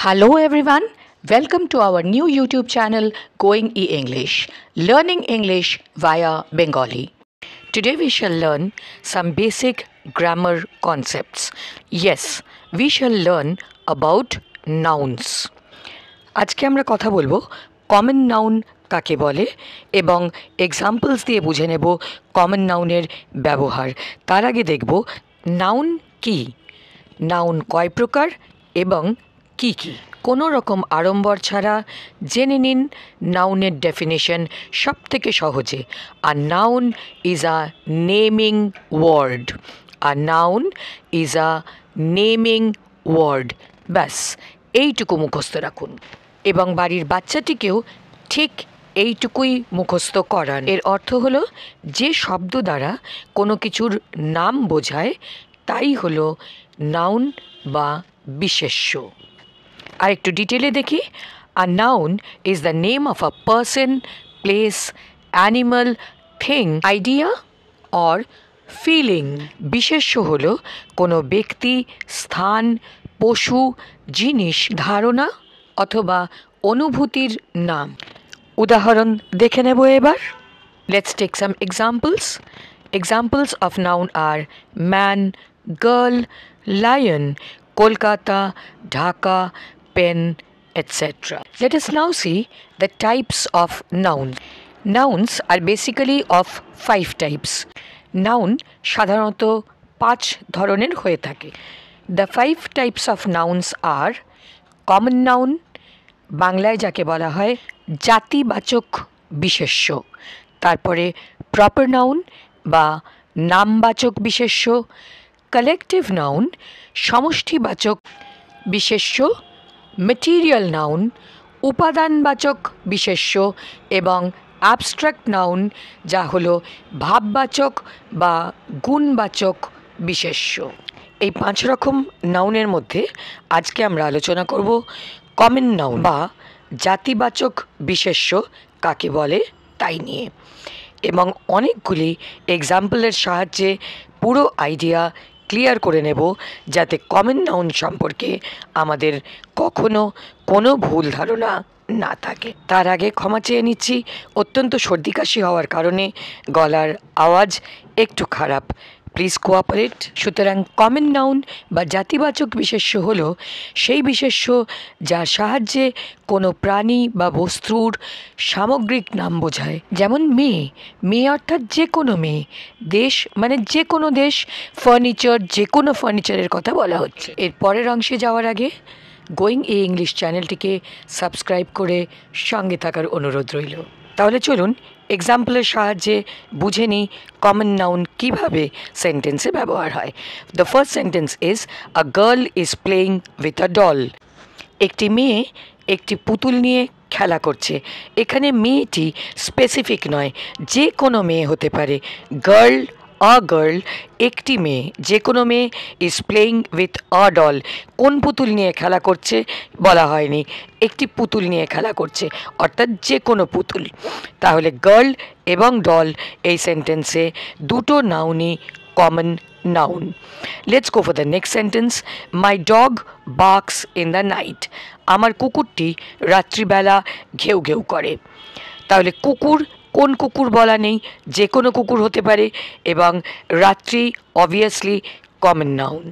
Hello everyone, welcome to our new YouTube channel Going E-English, learning English via Bengali. Today we shall learn some basic grammar concepts. Yes, we shall learn about nouns. আজকে আমরা কথা বলবো common noun কাকে বলে এবং examples দিয়ে বুঝে নেব কমন নাউনের ব্যবহার। তার আগে দেখব নাউন কি, নাউন কয় প্রকার এবং কি কি। কোনো রকম আড়ম্বর ছাড়া জেনে নিন নাউনের ডেফিনেশন সব থেকে সহজে। A noun is a naming word. A noun is a naming word. ব্যাস এইটুকু মুখস্থ রাখুন এবং বাড়ির বাচ্চাটিকেও ঠিক এইটুকুই মুখস্থ করান। এর অর্থ হলো যে শব্দ দ্বারা কোনো কিছুর নাম বোঝায় তাই হলো নাউন বা বিশেষ্য। আর একটু ডিটেলে দেখি। A noun is the name of a person, place, animal, thing, idea or feeling. বিশেষ্য হলো কোনো ব্যক্তি, স্থান, পশু, জিনিস, ধারণা অথবা অনুভূতির নাম। উদাহরণ দেখে নেব এবার। Let's take some examples. Examples of noun are man, girl, lion, Kolkata, Dhaka, pen, etc. Let us now see the types of nouns. Nouns are basically of 5 types. Noun সাধারণত 5 ধরনের হয়ে থাকে। The 5 types of nouns are common noun, বাংলায় যাকে বলা হয় জাতিবাচক বিশেষ্য, তারপরে proper noun বা নামবাচক বিশেষ্য, কালেকটিভ নাউন সমষ্টিবাচক বিশেষ্য, ম্যাটেরিয়াল নাউন উপাদানবাচক বিশেষ্য এবং অ্যাবস্ট্রাক্ট নাউন যা হলো ভাববাচক বা গুণবাচক বিশেষ্য। এই 5 রকম নাউনের মধ্যে আজকে আমরা আলোচনা করব কমন নাউন বা জাতিবাচক বিশেষ্য কাকে বলে তাই নিয়ে, এবং অনেকগুলি এক্সাম্পলের সাহায্যে পুরো আইডিয়া ক্লিয়ার করে নেব যাতে কমন নাউন সম্পর্কে আমাদের কখনো কোনো ভুল ধারণা না থাকে। তার আগে ক্ষমা চেয়ে নিচ্ছি, অত্যন্ত সর্দি কাশি হওয়ার কারণে গলার আওয়াজ একটু খারাপ, প্লিজ কোঅপারেট। সুতরাং কমন নাউন বা জাতিবাচক বিশেষ্য হলো সেই বিশেষ্য যার সাহায্যে কোনো প্রাণী বা বস্তুর সামগ্রিক নাম বোঝায়। যেমন মেয়ে, মেয়ে অর্থাৎ যে কোনো মেয়ে, দেশ মানে যে কোনো দেশ, ফার্নিচার যে কোনো ফার্নিচারের কথা বলা হচ্ছে। এর পরের অংশে যাওয়ার আগে গোয়িং এ ইংলিশ চ্যানেলটিকে সাবস্ক্রাইব করে সঙ্গে থাকার অনুরোধ রইল। তাহলে চলুন এক্সাম্পলের সাহায্যে বুঝে নিই কমন নাউন কীভাবে সেন্টেন্সে ব্যবহার হয়। The first sentence is a girl is playing with a doll. একটি মেয়ে একটি পুতুল নিয়ে খেলা করছে। এখানে মেয়েটি স্পেসিফিক নয়, যে কোনো মেয়ে হতে পারে। গার্ল, আ গার্ল, একটি মেয়ে, যে কোনো মেয়ে is playing with a doll. কোন পুতুল নিয়ে খেলা করছে বলা হয়নি, একটি পুতুল নিয়ে খেলা করছে অর্থাৎ যে কোনো পুতুল। তাহলে গার্ল এবং ডল এই সেন্টেন্সে দুটো নাউনই common noun. Let's go for the next sentence. My dog barks in the night. আমার কুকুরটি রাত্রিবেলা ঘেউ ঘেউ করে। তাহলে কুকুর, কোন কুকুর বলা নেই, যে কোনো কুকুর হতে পারে, এবং রাত্রি obviously common noun.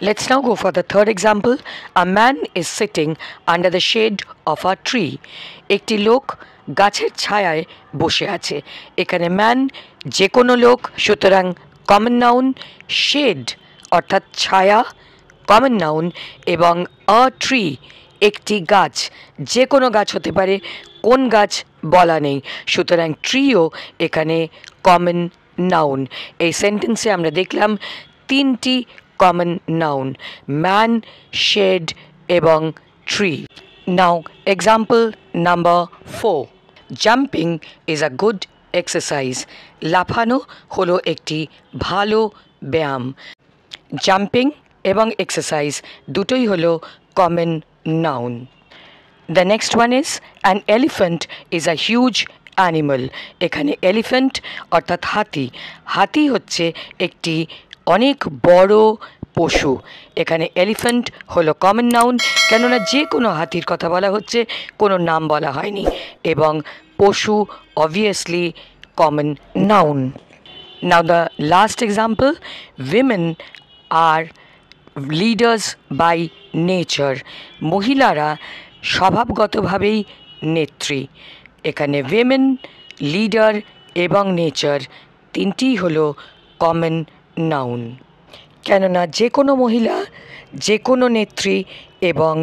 Let's now go for the third example. A man is sitting under the shade of a tree. একটি লোক গাছের ছায়ায় বসে আছে। এখানে ম্যান যে কোনো লোক, সুতরাং কমন নাউন। শেড অর্থাৎ ছায়া কমন নাউন, এবং আ ট্রি একটি গাছ, যে কোনো গাছ হতে পারে, কোন গাছ বলা নেই, সুতরাং ট্রিও এখানে কমন নাউন। এই সেন্টেন্সে আমরা দেখলাম 3টি কমন নাউন, ম্যান, শেড এবং tree. Now example number 4। Jumping is a good exercise. লাফানো হলো একটি ভালো ব্যায়াম। জাম্পিং এবং এক্সারসাইজ দুটোই হলো common noun. The next one is an elephant is a huge animal. এখানে এলিফ্যান্ট অর্থাৎ হাতি, হাতি হচ্ছে একটি অনেক বড় পশু। এখানে এলিফ্যান্ট হলো কমন নাউন, কেননা যে কোনো হাতির কথা বলা হচ্ছে, কোনো নাম বলা হয়নি, এবং পশু obviously common noun. Now the last example, women are leaders by nature. মহিলারা স্বভাবগতভাবেই নেত্রী। এখানে women, leader এবং nature তিনটিই হলো কমন নাউন, কেননা যে কোনো মহিলা, যে কোনো নেত্রী এবং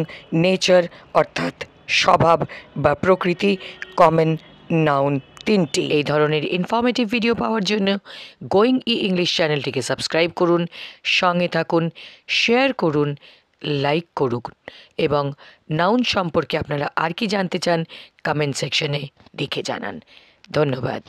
নেচার অর্থাৎ স্বভাব বা প্রকৃতি কমন নাউন তিনটি। এই ধরনের ইনফরমেটিভ ভিডিও পাওয়ার জন্য গোয়িং ই ইংলিশ চ্যানেলটিকে সাবস্ক্রাইব করুন, সঙ্গে থাকুন, শেয়ার করুন, লাইক করুন, এবং নাউন সম্পর্কে আপনারা আর কি জানতে চান কমেন্ট সেকশনে লিখে জানান। ধন্যবাদ।